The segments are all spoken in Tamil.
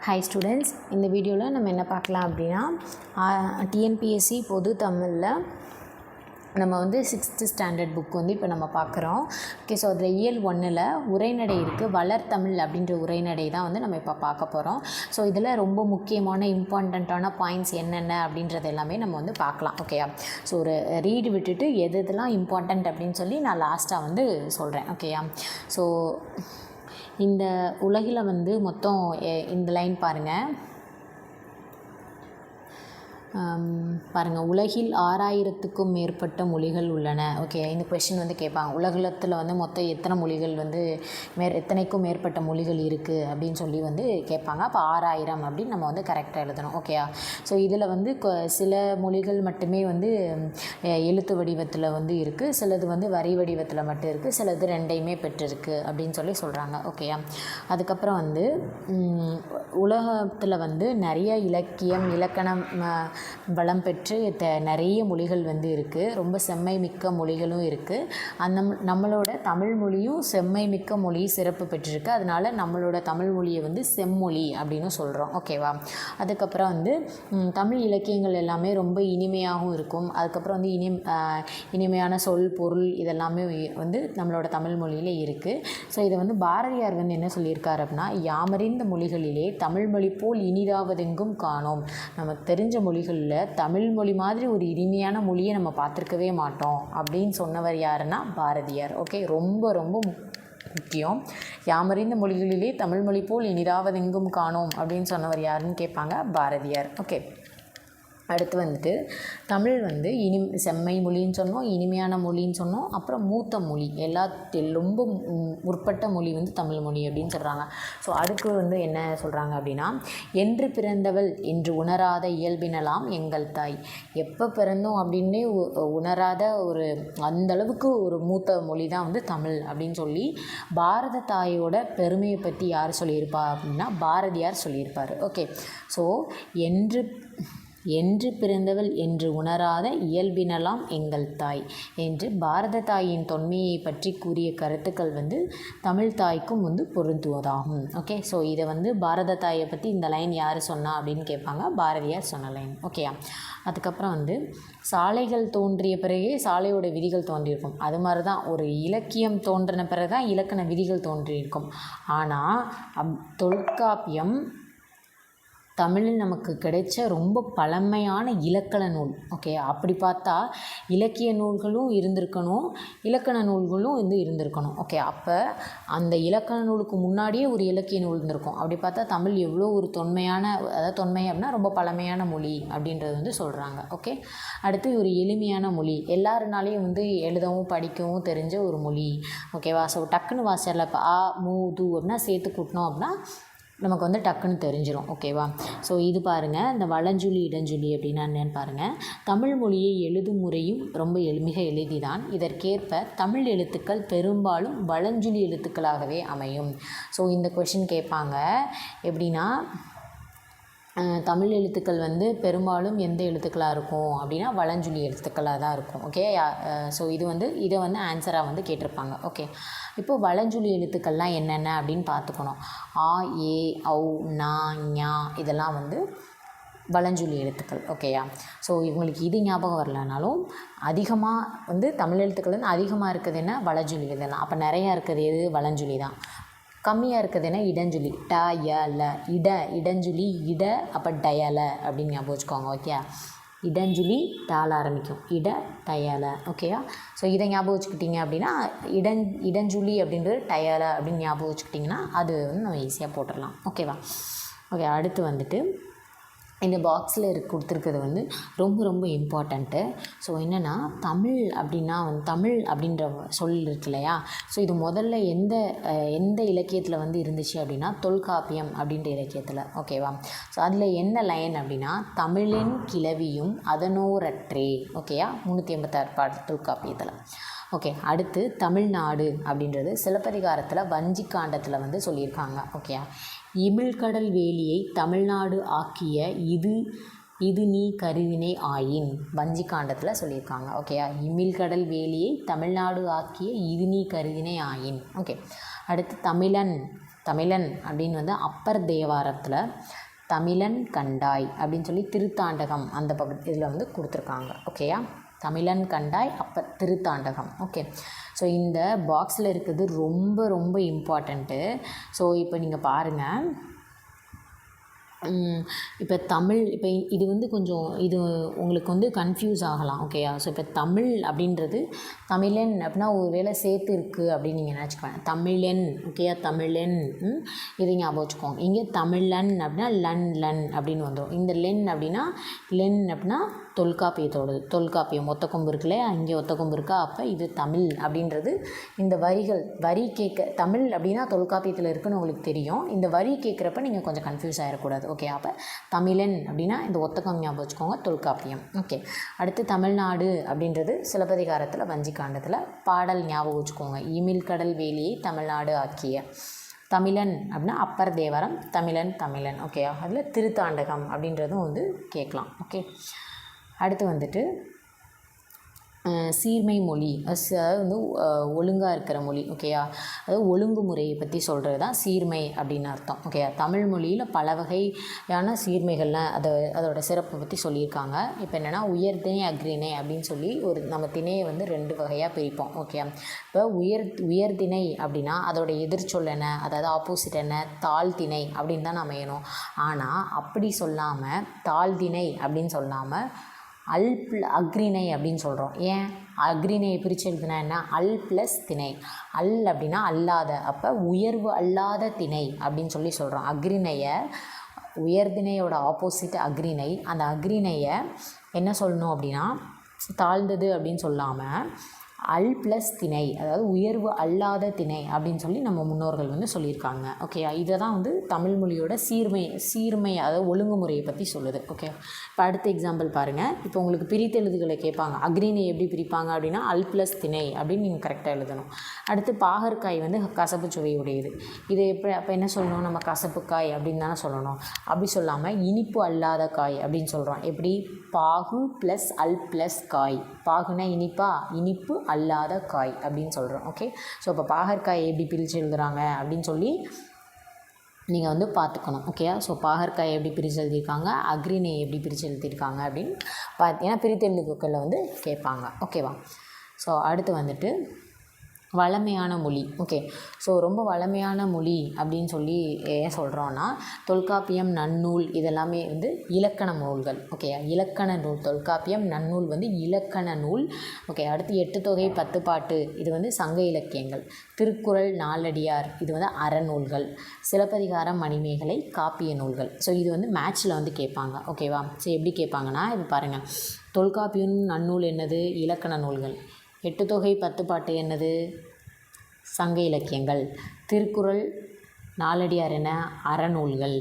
ஹாய் ஸ்டூடெண்ட்ஸ், இந்த வீடியோவில் நம்ம என்ன பார்க்கலாம் அப்படின்னா டிஎன்பிஎஸ்சி பொது தமிழில் நம்ம வந்து 6th ஸ்டாண்டர்ட் புக் வந்து இப்போ நம்ம பார்க்குறோம். ஓகே, ஸோ அதில் இயல் 1ல் உரைநடை இருக்குது. வளர்த்தமிழ் அப்படின்ற உரைநடை தான் வந்து நம்ம இப்போ பார்க்க போகிறோம். ஸோ இதில் ரொம்ப முக்கியமான இம்பார்ட்டண்ட்டான பாயிண்ட்ஸ் என்னென்ன அப்படின்றது எல்லாமே நம்ம வந்து பார்க்கலாம். ஓகேயா, ஸோ ஒரு ரீடு விட்டுட்டு எது எதெல்லாம் இம்பார்ட்டண்ட் அப்படின்னு சொல்லி நான் லாஸ்ட்டாக வந்து சொல்கிறேன். ஓகேயா, ஸோ இந்த உலகில் வந்து மொத்தம் இந்த லைன் பாருங்கள். உலகில் 6000க்கும் மேற்பட்ட மொழிகள் உள்ளன. ஓகே, இந்த கொஷின் வந்து கேட்பாங்க, உலகத்தில் வந்து மொத்தம் எத்தனை மொழிகள் வந்து எத்தனைக்கும் மேற்பட்ட மொழிகள் இருக்குது அப்படின்னு சொல்லி வந்து கேட்பாங்க. அப்போ 6000 அப்படின்னு நம்ம வந்து கரெக்டாக எழுதணும். ஓகேயா, ஸோ இதில் வந்து சில மொழிகள் மட்டுமே வந்து எழுத்து வடிவத்தில் வந்து இருக்குது, சிலது வந்து வரி வடிவத்தில் மட்டும் இருக்குது, சிலது ரெண்டையுமே பெற்றிருக்கு அப்படின்னு சொல்லி சொல்கிறாங்க. ஓகேயா, அதுக்கப்புறம் வந்து உலகத்தில் வந்து நிறைய இலக்கியம் இலக்கணம் வளம் பெற்று நிறைய மொழிகள் வந்து இருக்குது. ரொம்ப செம்மை மிக்க மொழிகளும் இருக்குது. நம்மளோட தமிழ் மொழியும் செம்மை மிக்க மொழி சிறப்பு பெற்றிருக்கு. அதனால் நம்மளோட தமிழ் மொழியை வந்து செம்மொழி அப்படின்னு சொல்கிறோம். ஓகேவா, அதுக்கப்புறம் வந்து தமிழ் இலக்கியங்கள் எல்லாமே ரொம்ப இனிமையாகவும் இருக்கும். அதுக்கப்புறம் வந்து இனிமையான சொல் பொருள் இதெல்லாமே வந்து நம்மளோட தமிழ் மொழியில் இருக்குது. ஸோ இதை வந்து பாரதியார் வந்து என்ன சொல்லியிருக்காரு அப்படின்னா, யாமறிந்த மொழிகளிலே தமிழ் மொழி போல் இனிதாவதெங்கும் காணோம். நமக்கு தெரிஞ்ச மொழிகளில் தமிழ் மொழி மாதிரி ஒரு இனிமையான மொழியை நம்ம பார்த்துருக்கவே மாட்டோம் அப்படின்னு சொன்னவர் யாருன்னா பாரதியார். ஓகே, ரொம்ப ரொம்ப முக்கியம். யாமறிந்த மொழிகளிலே தமிழ் மொழி போல் இனிதாவதெங்கும் காணோம் அப்படின்னு சொன்னவர் யாருன்னு கேட்பாங்க, பாரதியார். ஓகே, அடுத்து வந்துட்டு தமிழ் வந்து செம்மை மொழின்னு சொன்னோம், இனிமையான மொழின்னு சொன்னோம், அப்புறம் மூத்த மொழி, ரொம்ப முற்பட்ட மொழி வந்து தமிழ் மொழி அப்படின்னு சொல்கிறாங்க. ஸோ அதுக்கு வந்து என்ன சொல்கிறாங்க அப்படின்னா, என்று பிறந்தவள் என்று உணராத இயல்பினலாம் எங்கள் தாய். எப்போ பிறந்தோம் அப்படின்னே உணராத ஒரு அந்தளவுக்கு ஒரு மூத்த மொழி தான் வந்து தமிழ் அப்படின்னு சொல்லி பாரத தாயோட பெருமையை பற்றி யார் சொல்லியிருப்பா அப்படின்னா பாரதியார் சொல்லியிருப்பார். ஓகே, ஸோ என்று பிறந்தவள் என்று உணராத இயல்பினலாம் எங்கள் தாய் என்று பாரத தாயின் தொன்மையை பற்றி கூறிய கருத்துக்கள் வந்து தமிழ் தாய்க்கும் வந்து பொருந்துவதாகும். ஓகே, ஸோ இதை வந்து பாரத தாயை பற்றி இந்த லைன் யார் சொன்னா அப்படின்னு கேட்பாங்க, பாரதியார் சொன்ன லைன். ஓகேயா, அதுக்கப்புறம் வந்து சாலைகள் தோன்றிய பிறகே சாலையோட விதிகள் தோன்றியிருக்கும். அது மாதிரி தான் ஒரு இலக்கியம் தோன்றின பிறகு தான் இலக்கண விதிகள் தோன்றியிருக்கும். ஆனால் தொல்காப்பியம் தமிழில் நமக்கு கிடைச்ச ரொம்ப பழமையான இலக்கண நூல். ஓகே, அப்படி பார்த்தா இலக்கிய நூல்களும் இருந்திருக்கணும், இலக்கண நூல்களும் வந்து இருந்திருக்கணும். ஓகே, அப்போ அந்த இலக்கண நூலுக்கு முன்னாடியே ஒரு இலக்கிய நூல் இருந்திருக்கும். அப்படி பார்த்தா தமிழ் எவ்வளோ ஒரு தொன்மையான, அதாவது தொன்மை அப்படின்னா ரொம்ப பழமையான மொழி அப்படின்றது வந்து சொல்கிறாங்க. ஓகே, அடுத்து ஒரு எளிமையான மொழி, எல்லாருனாலையும் வந்து எழுதவும் படிக்கவும் தெரிஞ்ச ஒரு மொழி. ஓகேவா, ஸோ டக்குன்னு வாசலில் இப்போ ஆ மூ து அப்படின்னா சேர்த்து கூட்டினோம் அப்படின்னா நமக்கு வந்து டக்குன்னு தெரிஞ்சிடும். ஓகேவா, ஸோ இது பாருங்கள், இந்த வளஞ்சுழி இடஞ்சுழி அப்படின்னா என்னென்னு பாருங்கள். தமிழ் மொழியை எழுதும் முறையும் ரொம்ப மிக எளிதிதான். இதற்கேற்ப தமிழ் எழுத்துக்கள் பெரும்பாலும் வளஞ்சுழி எழுத்துக்களாகவே அமையும். ஸோ இந்த கொஷின் கேட்பாங்க எப்படின்னா, தமிழ் எழுத்துக்கள் வந்து பெரும்பாலும் எந்த எழுத்துக்களாக இருக்கும் அப்படின்னா வளஞ்சுழி எழுத்துக்களாக தான் இருக்கும். ஓகே, ஸோ இதை வந்து ஆன்சராக வந்து கேட்டிருப்பாங்க. ஓகே, இப்போது வளஞ்சுழி எழுத்துக்கள்லாம் என்னென்ன அப்படின்னு பார்த்துக்கணும். ஆ ஏ ஔ நா ஞா இதெல்லாம் வந்து வளஞ்சுழி எழுத்துக்கள். ஓகேயா, ஸோ இவங்களுக்கு இது ஞாபகம் வரலனாலும் அதிகமாக வந்து தமிழ் எழுத்துக்கள் வந்து அதிகமாக இருக்குது என்ன வளஞ்சுழி இதெல்லாம். அப்போ நிறையா இருக்குது எது வளஞ்சுழி தான், கம்மியாக இருக்குதுன்னா இடஞ்சுழி ட ய ல இடஞ்சுழி அப்போ டயல அப்படின்னு ஞாபகம் வச்சுக்கோங்க. ஓகே, இடஞ்சுழி டால ஆரம்பிக்கும், டயல. ஓகேயா, ஸோ இதை ஞாபகம் வச்சுக்கிட்டிங்க அப்படின்னா இடஞ்சுழி அப்படின்றது டயல அப்படின்னு ஞாபகம் வச்சுக்கிட்டிங்கன்னா அது வந்து நம்ம ஈஸியாக போட்டுடலாம். ஓகேவா, ஓகே, அடுத்து வந்துட்டு இந்த பாக்ஸில் கொடுத்துருக்கிறது வந்து ரொம்ப ரொம்ப இம்பார்ட்டண்ட்டு. ஸோ என்னென்னா, தமிழ் அப்படின்னா வந்து தமிழ் அப்படின்ற சொல் இருக்கு இல்லையா, ஸோ இது முதல்ல எந்த இலக்கியத்தில் வந்து இருந்துச்சு அப்படின்னா தொல்காப்பியம் அப்படின்ற இலக்கியத்தில். ஓகேவா, ஸோ அதில் என்ன லைன் அப்படின்னா, தமிழின் கிளவியும் அதனோரற்றே. ஓகேயா, 386 பாட்டு தொல்காப்பியத்தில். ஓகே, அடுத்து தமிழ்நாடு அப்படின்றது சிலப்பதிகாரத்தில் வஞ்சிக்காண்டத்தில் வந்து சொல்லியிருக்காங்க. ஓகேயா, இமிழ்கடல் வேலியை தமிழ்நாடு ஆக்கிய இது நீ கருதினை ஆயின் வஞ்சிக்காண்டத்தில் சொல்லியிருக்காங்க. ஓகேயா, இமிழ்கடல் வேலியை தமிழ்நாடு ஆக்கிய இது நீ கருதினை ஆயின். ஓகே, அடுத்து தமிழன் அப்படின்னு வந்து அப்பர் தேவாரத்தில் தமிழன் கண்டாய் அப்படின்னு சொல்லி திருத்தாண்டகம் அந்த இதில் வந்து கொடுத்துருக்காங்க. ஓகேயா, தமிழன் கண்டாய் அப்பர் திருத்தாண்டகம். ஓகே, ஸோ இந்த பாக்ஸில் இருக்கிறது ரொம்ப ரொம்ப இம்பார்ட்டண்ட்டு. ஸோ இப்போ நீங்கள் பாருங்கள், இப்போ தமிழ், இப்போ இது வந்து கொஞ்சம் இது உங்களுக்கு வந்து கன்ஃபியூஸ் ஆகலாம். ஓகேயா, ஸோ இப்போ தமிழ் அப்படின்றது தமிழன் அப்படின்னா ஒரு வேளை சேர்த்து இருக்குது அப்படின்னு நீங்கள் நினச்சிக்குவேன். தமிழன், ஓகேயா, தமிழன், இதை ஞாபகம் வச்சுக்கோங்க. இங்கே தமிழன் அப்படின்னா லன் அப்படின்னு வந்துடும். இந்த லென் அப்படின்னா தொல்காப்பியத்தோடது. தொல்காப்பியம் ஒத்த கொம்பு இருக்குல்லையா, இங்கே ஒத்த கொம்பு இருக்கா, அப்போ இது தமிழ் அப்படின்றது இந்த வரி கேட்க தமிழ் அப்படின்னா தொல்காப்பியத்தில் இருக்குன்னு உங்களுக்கு தெரியும். இந்த வரி கேட்குறப்ப நீங்கள் கொஞ்சம் கன்ஃபியூஸ் ஆகிடக்கூடாது. ஓகே, அப்போ தமிழன் அப்படின்னா இந்த ஒத்தக்கம் ஞாபகம் வச்சுக்கோங்க, தொல்காப்பியம். ஓகே, அடுத்து தமிழ்நாடு அப்படின்றது சிலப்பதிகாரத்தில் வஞ்சிக்காண்டத்தில் பாடல் ஞாபகம் வச்சுக்கோங்க. இமில் கடல் வேலியை தமிழ்நாடு ஆக்கிய. தமிழன் அப்படின்னா அப்பர் தேவாரம், தமிழன். ஓகேயா, அதில் திருத்தாண்டகம் அப்படின்றதும் வந்து கேட்கலாம். ஓகே, அடுத்து வந்துட்டு சீர்மை மொழி, வந்து ஒழுங்காக இருக்கிற மொழி. ஓகேயா, அதாவது ஒழுங்குமுறையை பற்றி சொல்கிறது தான் சீர்மை அப்படின்னு அர்த்தம். ஓகேயா, தமிழ் மொழியில் பல வகையான சீர்மைகள்லாம் அதோட சிறப்பை பற்றி சொல்லியிருக்காங்க. இப்போ என்னென்னா உயர்திணை அக்ரிணை அப்படின்னு சொல்லி நம்ம திணையை வந்து 2 வகையாக பிரிப்போம். ஓகே, இப்போ உயர்திணை அப்படின்னா அதோட எதிர்ச்சொல் என்ன, அதாவது ஆப்போசிட் என்ன, தாழ்திணை அப்படின்னு தான் அமையணும். ஆனால் அப்படி சொல்லாமல் தாழ்திணை அப்படின்னு சொல்லாமல் அக்ரிணை அப்படின்னு சொல்கிறோம். ஏன் அக்ரிணையை பிரித்து எழுதுனா என்ன, அல் ப்ளஸ் திணை. அல் அப்படின்னா அல்லாத, அப்போ உயர்வு அல்லாத திணை அப்படின்னு சொல்லி சொல்கிறோம். அக்ரிணையை, உயர்திணையோட ஆப்போசிட் அக்ரிணை. அந்த அக்ரிணையை என்ன சொல்லணும் அப்படின்னா தாழ்ந்தது அப்படின்னு சொல்லாமல் அல் ப்ளஸ் திணை, அதாவது உயர்வு அல்லாத திணை அப்படின்னு சொல்லி நம்ம முன்னோர்கள் வந்து சொல்லியிருக்காங்க. ஓகே, இதை தான் வந்து தமிழ் மொழியோட சீர்மை அதாவது ஒழுங்குமுறையை பற்றி சொல்லுது. ஓகே, இப்போ அடுத்த எக்ஸாம்பிள் பாருங்கள். இப்போ உங்களுக்கு பிரித்தெழுதுகளை கேட்பாங்க. அக்ரிணை எப்படி பிரிப்பாங்க அப்படின்னா அல் ப்ளஸ் திணை அப்படின்னு நீங்கள் கரெக்டாக எழுதணும். அடுத்து பாகற்காய் வந்து கசப்பு சுவையுடையது. இதை அப்போ என்ன சொல்லணும், நம்ம கசப்பு காய் அப்படின்னு தானே சொல்லணும். அப்படி சொல்லாமல் இனிப்பு அல்லாத காய் அப்படின்னு சொல்கிறோம். எப்படி, பாகு ப்ளஸ் அல் ப்ளஸ் காய். பாகுனா இனிப்பா, இனிப்பு அல்லாத காய் அப்படின்னு சொல்கிறோம். ஓகே, ஸோ இப்போ பாகற்காய் எப்படி பிரித்து எழுதுகிறாங்க அப்படின்னு சொல்லி நீங்கள் வந்து பார்த்துக்கணும். ஓகேயா, ஸோ பாகற்காய் எப்படி பிரித்து எழுதியிருக்காங்க, அக்ரிணை எப்படி பிரித்து எழுதியிருக்காங்க அப்படின்னு ஏன்னா பிரித்தெழுதுகளில் வந்து கேட்பாங்க. ஓகேவா, ஸோ அடுத்து வந்துட்டு வளமையான மொழி. ஓகே, ஸோ ரொம்ப வளமையான மொழி அப்படின்னு சொல்லி ஏன் சொல்கிறோன்னா தொல்காப்பியம், நன்னூல் இதெல்லாமே வந்து இலக்கண நூல்கள். ஓகே, இலக்கண நூல். தொல்காப்பியம், நன்னூல் வந்து இலக்கண நூல். ஓகே, அடுத்து 8 தொகை 10 பாட்டு இது வந்து சங்க இலக்கியங்கள். திருக்குறள், நாலடியார் இது வந்து அறநூல்கள். சிலப்பதிகாரம், மணிமேகலை காப்பிய நூல்கள். ஸோ இது வந்து மேட்ச்சில் வந்து கேட்பாங்க. ஓகேவா, ஸோ எப்படி கேட்பாங்கன்னா இது பாருங்கள், தொல்காப்பியம் நன்னூல் என்னது, இலக்கண நூல்கள். 8 தொகை 10 பாட்டு என்னது, சங்க இலக்கியங்கள். திருக்குறள், நாலடியார் என்ன, அறநூல்கள்.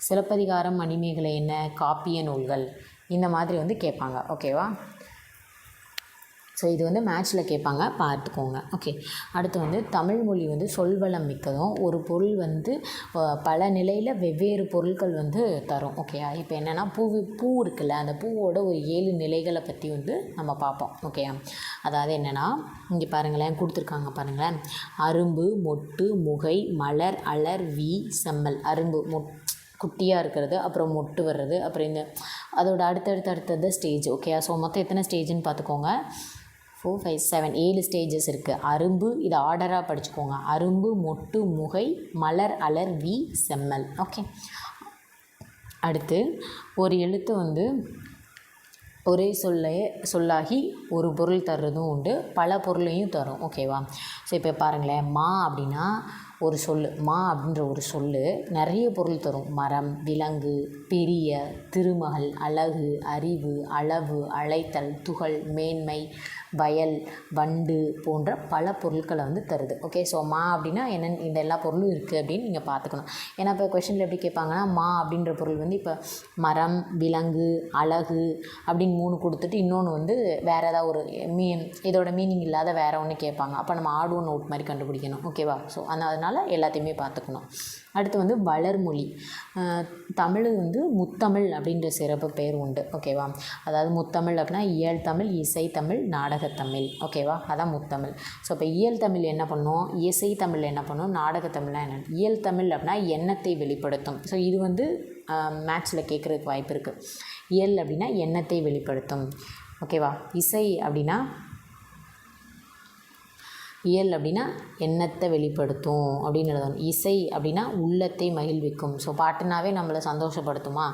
சிலப்பதிகாரம், மணிமேகலை என்ன, காப்பிய நூல்கள். இந்த மாதிரி வந்து கேட்பாங்க. ஓகேவா, ஸோ இது வந்து மேட்ச்சில் கேட்பாங்க, பார்த்துக்கோங்க. ஓகே, அடுத்து வந்து தமிழ் மொழி வந்து சொல்வளம் மிக்கதும், ஒரு பொருள் வந்து பல நிலையில் வெவ்வேறு பொருட்கள் வந்து தரும். ஓகேயா, இப்போ என்னென்னா பூ இருக்குல்ல, அந்த பூவோட ஒரு 7 நிலைகளை பற்றி வந்து நம்ம பார்ப்போம். ஓகேயா, அதாவது என்னென்னா இங்கே பாருங்களேன், கொடுத்துருக்காங்க பாருங்களேன். அரும்பு, மொட்டு, முகை, மலர், அலர், வி, செம்மல். அரும்பு குட்டியாக இருக்கிறது, அப்புறம் மொட்டு வர்றது, அப்புறம் இந்த அதோட அடுத்தது ஸ்டேஜ். ஓகேயா, ஸோ மொத்தம் எத்தனை ஸ்டேஜ்னு பார்த்துக்கோங்க, 4, 5, 7 7 ஸ்டேஜஸ் இருக்குது. அரும்பு, இதை ஆர்டராக படிச்சுக்கோங்க. அரும்பு, மொட்டு, முகை, மலர், அலர், வி, செம்மல். ஓகே, அடுத்து ஒரு எழுத்து வந்து ஒரே சொல்லாகி ஒரு பொருள் தர்றதும் உண்டு, பல பொருளையும் தரும். ஓகேவா, ஸோ இப்போ பாருங்களேன், மா அப்படின்னா ஒரு சொல், மா அப்படின்ற ஒரு சொல் நிறைய பொருள் தரும். மரம், விலங்கு, பெரிய, திருமகள், அழகு, அறிவு, அளவு, அழைத்தல், துகள், மேன்மை, வயல், வண்டு போன்ற பல பொருட்களை வந்து தருது. ஓகே, ஸோ மா அப்படின்னா என்னென்னு இந்த எல்லா பொருளும் இருக்குது அப்படின்னு நீங்கள் பார்த்துக்கணும். ஏன்னா இப்போ கொஷனில் எப்படி கேட்பாங்கன்னா மா அப்படின்ற பொருள் வந்து இப்போ மரம், விலங்கு, அழகு அப்படின்னு 3 கொடுத்துட்டு இன்னொன்று வந்து வேறு ஏதாவது ஒரு இதோட மீனிங் இல்லாத வேறு ஒன்று கேட்பாங்க. அப்போ நம்ம ஆட் ஒன் அவுட் மாதிரி கண்டுபிடிக்கணும். ஓகேவா, ஸோ அதனால் எல்லாத்தையுமே பார்த்துக்கணும். அடுத்து வந்து வளர்மொழி. தமிழ் வந்து முத்தமிழ் அப்படின்ற சிறப்பு பேர் உண்டு. ஓகேவா, அதாவது முத்தமிழ் அப்படின்னா இயல் தமிழ், இசை தமிழ், நாடக நாடகத்தமிழ். ஓகேவா, அதான் முத்தமிழ். ஸோ இப்போ இயல் தமிழ் என்ன பண்ணும், இசை தமிழ் என்ன பண்ணும், நாடகத்தமிழ்னா என்ன. இயல் தமிழ் அப்படின்னா எண்ணத்தை வெளிப்படுத்தும். ஸோ இது வந்து மேட்ச்சில் கேட்குறதுக்கு வாய்ப்பு இருக்குது. இயல் அப்படின்னா எண்ணத்தை வெளிப்படுத்தும். ஓகேவா. இசை அப்படின்னா இயல் அப்படின்னா எண்ணத்தை வெளிப்படுத்தும் அப்படின்னு எழுதணும். இசை அப்படின்னா உள்ளத்தை மகிழ்விக்கும். ஸோ பாட்டுனாவே நம்மளை சந்தோஷப்படுத்துமா.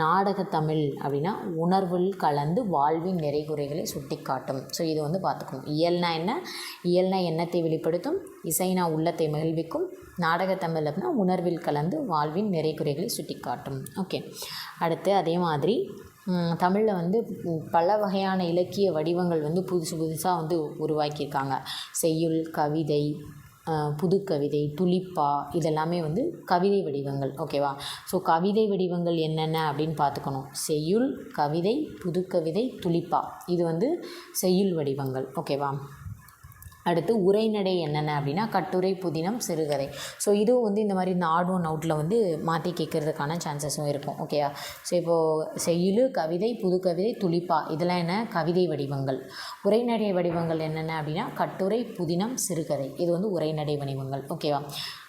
நாடகத்தமிழ் அப்படின்னா உணர்வில் கலந்து வாழ்வின் நிறை குறைகளை சுட்டி காட்டும். ஸோ இது வந்து பார்த்துக்கணும். இயல்னா என்ன, இயல்னா எண்ணத்தை வெளிப்படுத்தும், இசைனா உள்ளத்தை மகிழ்விக்கும், நாடகத்தமிழ் அப்படின்னா உணர்வில் கலந்து வாழ்வின் நிறை குறைகளை சுட்டி காட்டும். ஓகே. அடுத்து அதே மாதிரி தமிழில் வந்து பல வகையான இலக்கிய வடிவங்கள் வந்து புதுசாக வந்து உருவாக்கியிருக்காங்க. செய்யுள், கவிதை, புதுக்கவிதை, துளிப்பா, இதெல்லாமே வந்து கவிதை வடிவங்கள். ஓகேவா. ஸோ கவிதை வடிவங்கள் என்னென்ன அப்படின்னு பார்த்துக்கணும். செய்யுள், கவிதை, புதுக்கவிதை, துளிப்பா, இது வந்து செய்யுள் வடிவங்கள். ஓகேவா. அடுத்து உரைநடை என்னென்ன அப்படின்னா கட்டுரை, புதினம், சிறுகதை. ஸோ இதுவும் வந்து இந்த மாதிரி இந்த ஆட் ஒன் அவுட்டில் வந்து மாற்றி கேட்குறதுக்கான சான்சஸும் இருக்கும். ஓகேயா. ஸோ இப்போது செய்யுள், கவிதை, புதுக்கவிதை, துளிப்பா, இதெல்லாம் என்ன கவிதை வடிவங்கள். உரைநடை வடிவங்கள் என்னென்ன அப்படின்னா கட்டுரை, புதினம், சிறுகதை, இது வந்து உரைநடை வடிவங்கள். ஓகேவா.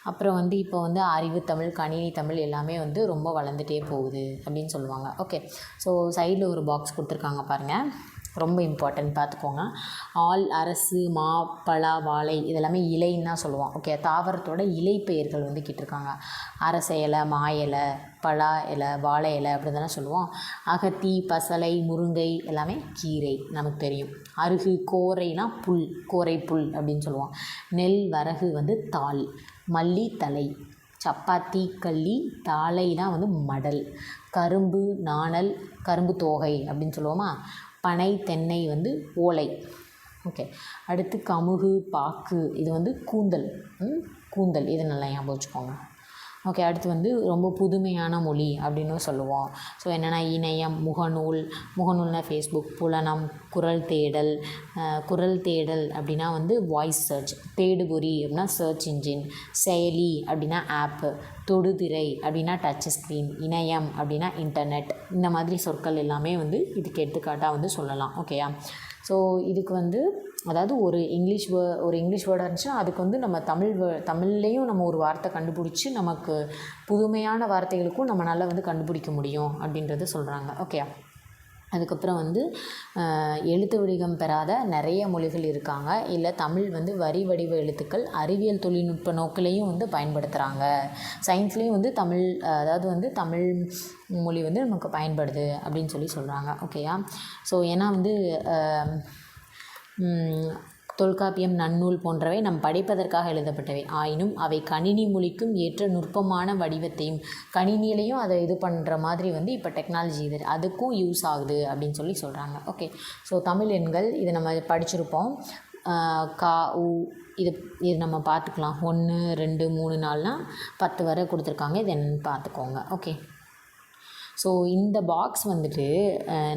அப்புறம் வந்து இப்போ வந்து அறிவு தமிழ், கணினி தமிழ் எல்லாமே வந்து ரொம்ப வளர்ந்துட்டே போகுது அப்படின்னு சொல்லுவாங்க. ஓகே. ஸோ சைடில் ஒரு பாக்ஸ் கொடுத்துருக்காங்க பாருங்கள், ரொம்ப இம்பார்ட்டன்ட், பார்த்துக்கோங்க. ஆல், அரசு, மா, பலா, வாழை, இதெல்லாமே இலைன்னு தான் சொல்லுவோம். ஓகே. தாவரத்தோட இலை பெயர்கள் வந்து கேட்டிருக்காங்க. அரச இலை, மா இலை, பலா இலை, வாழை இலை அப்படி தானே சொல்லுவோம். அகத்தி, பசலை, முருங்கை எல்லாமே கீரை, நமக்கு தெரியும். அருகு, கோரைனா புல், கோரை புல் அப்படின்னு சொல்லுவோம். நெல், வரகு வந்து தாள், மல்லி தலை, சப்பாத்தி கள்ளி, தாளைனா வந்து மடல், கரும்பு நாணல், கரும்பு தோகை அப்படின்னு சொல்லுவோமா. பனை, தென்னை வந்து ஓலை. ஓகே. அடுத்து கமுகு, பாக்கு, இது வந்து கூந்தல், கூந்தல், இது நல்லா ஞாபகம் வச்சுக்கோங்க. ஓகே. அடுத்து வந்து ரொம்ப புதுமையான மொழி அப்படின்னு சொல்லுவோம். ஸோ என்னென்னா இணையம், முகநூல், முகநூல்னா ஃபேஸ்புக், புலனம், குரல் தேடல், குரல் தேடல் அப்படின்னா வந்து வாய்ஸ் சர்ச், தேடுபொறி அப்படின்னா சர்ச் இன்ஜின், செயலி அப்படின்னா ஆப்பு, தொடுதிரை அப்படின்னா டச் ஸ்க்ரீன், இணையம் அப்படின்னா இன்டர்நெட், இந்த மாதிரி சொற்கள் எல்லாமே வந்து இதுக்கு எடுத்துக்காட்டாக வந்து சொல்லலாம். ஓகேயா. ஸோ இதுக்கு வந்து அதாவது ஒரு இங்கிலீஷ் வேர்டாக இருந்துச்சுன்னா அதுக்கு வந்து நம்ம தமிழ்லேயும் நம்ம ஒரு வார்த்தை கண்டுபிடிச்சி நமக்கு புதுமையான வார்த்தைகளுக்கும் நம்மளால் வந்து கண்டுபிடிக்க முடியும் அப்படின்றது சொல்கிறாங்க. ஓகே. அதுக்கப்புறம் வந்து எழுத்து வடிவம் பெறாத நிறைய மொழிகள் இருக்காங்க. இல்லை தமிழ் வந்து வரி வடிவ எழுத்துக்கள் அறிவியல் தொழில்நுட்ப நோக்கிலையும் வந்து பயன்படுத்துகிறாங்க. சயின்ஸ்லேயும் வந்து தமிழ், அதாவது வந்து தமிழ் மொழி வந்து நமக்கு பயன்படுது அப்படின்னு சொல்கிறாங்க. ஓகேயா. ஸோ ஏன்னா வந்து தொல்காப்பியம், நன்னூல் போன்றவை நம் படிப்பதற்காக எழுதப்பட்டவை. ஆயினும் அவை கணினி மொழிக்கும் ஏற்ற நுட்பமான வடிவத்தையும், கணினியிலையும் அதை இது பண்ணுற மாதிரி வந்து இப்போ டெக்னாலஜி இது அதுக்கும் யூஸ் ஆகுது அப்படின்னு சொல்கிறாங்க. ஓகே. ஸோ தமிழ் எண்கள் இதை நம்ம படிச்சிருப்போம். கா, உ, இது நம்ம பார்த்துக்கலாம். 1, 2, 3, 4னா 10 வரை கொடுத்துருக்காங்க. இது என்னன்னு பார்த்துக்கோங்க. ஓகே. ஸோ இந்த பாக்ஸ் வந்துட்டு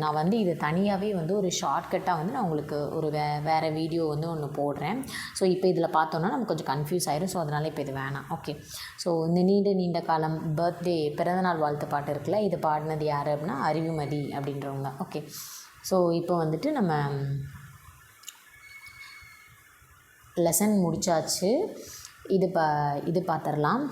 நான் வந்து இதை தனியாகவே வந்து ஒரு ஷார்ட்கட்டாக வந்து நான் உங்களுக்கு ஒரு வேறு வீடியோ வந்து ஒன்று போடுறேன். ஸோ இப்போ இதில் பார்த்தோன்னா நமக்கு கொஞ்சம் கன்ஃபியூஸ் ஆயிரும். ஸோ அதனால் இப்போ இது வேணாம். ஓகே. ஸோ இந்த நீண்ட காலம் பர்த்டே பிறந்தநாள் வாழ்த்து பாட்டு இருக்குல்ல, இது பாடினது யார் அப்படின்னா அறிவுமதி அப்படின்றவங்க. ஓகே. ஸோ இப்போ வந்துட்டு நம்ம லெசன் முடித்தாச்சு. இது பார்த்துடலாம்.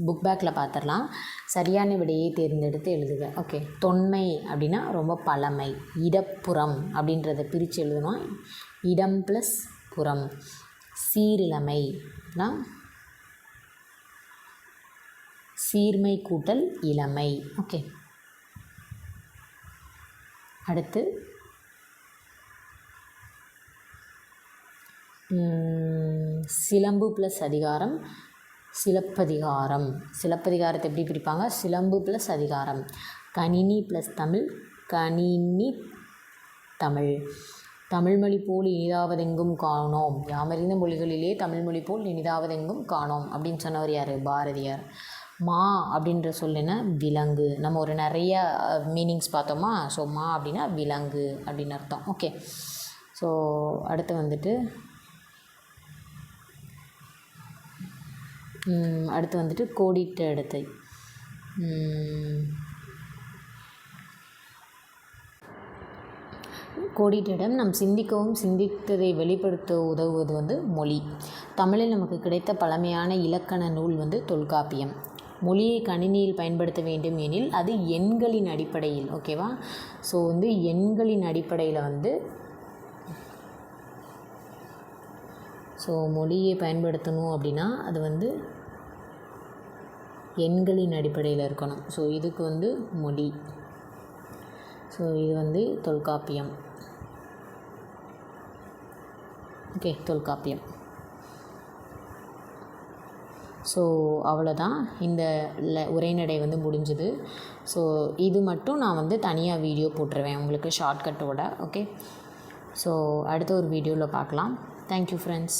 புக் பேக்கில் பார்த்துடலாம். சரியான விடையை தேர்ந்தெடுத்து எழுதுக. ஓகே. தொன்மை அப்படின்னா ரொம்ப பழமை. இடப்புறம் அப்படின்றத பிரித்து எழுதணும். இடம் ப்ளஸ் புறம். சீரிழமைனா சீர்மை கூட்டல் இளமை. ஓகே. அடுத்து சிலம்பு ப்ளஸ் அதிகாரம், சிலப்பதிகாரம். சிலப்பதிகாரத்தை எப்படி பிரிப்பாங்க? சிலம்பு ப்ளஸ் அதிகாரம். கணினி ப்ளஸ் தமிழ், கணினி தமிழ். தமிழ்மொழி போல் இனிதாவதெங்கும் காணோம், யாமறிந்த மொழிகளிலே தமிழ்மொழி போல் இனிதாவதெங்கும் காணோம் அப்படின்னு சொன்னவர் யார்? பாரதியார். மா அப்படின்ற சொல்லுன்னா விலங்கு. நம்ம ஒரு நிறைய மீனிங்ஸ் பார்த்தோமா. ஸோ மா அப்படின்னா விலங்கு அப்படின்னு அர்த்தம். ஓகே. ஸோ அடுத்து வந்துட்டு கோடிட்ட இடத்தை கோடிட்டிடம் நம் சிந்திக்கவும் சிந்தித்ததை வெளிப்படுத்த உதவுவது வந்து மொழி. தமிழில் நமக்கு கிடைத்த பழமையான இலக்கண நூல் வந்து தொல்காப்பியம். மொழியை கணினியில் பயன்படுத்த வேண்டும் எனில் அது எண்களின் அடிப்படையில். ஓகேவா? ஸோ வந்து எண்களின் அடிப்படையில் வந்து மொழியை பயன்படுத்தணும் அப்படின்னா அது வந்து எண்களின் அடிப்படையில் இருக்கணும். ஸோ இதுக்கு வந்து மொழி. ஸோ இது வந்து தொல்காப்பியம். ஓகே, தொல்காப்பியம். ஸோ அவ்வளோதான், இந்த உரைநடை வந்து முடிஞ்சுது. ஸோ இது மட்டும் நான் வந்து தனியாக வீடியோ போட்டுருவேன் உங்களுக்கு ஷார்ட்கட்டோட. ஓகே, ஸோ அடுத்த ஒரு வீடியோவில் பார்க்கலாம். Thank you friends.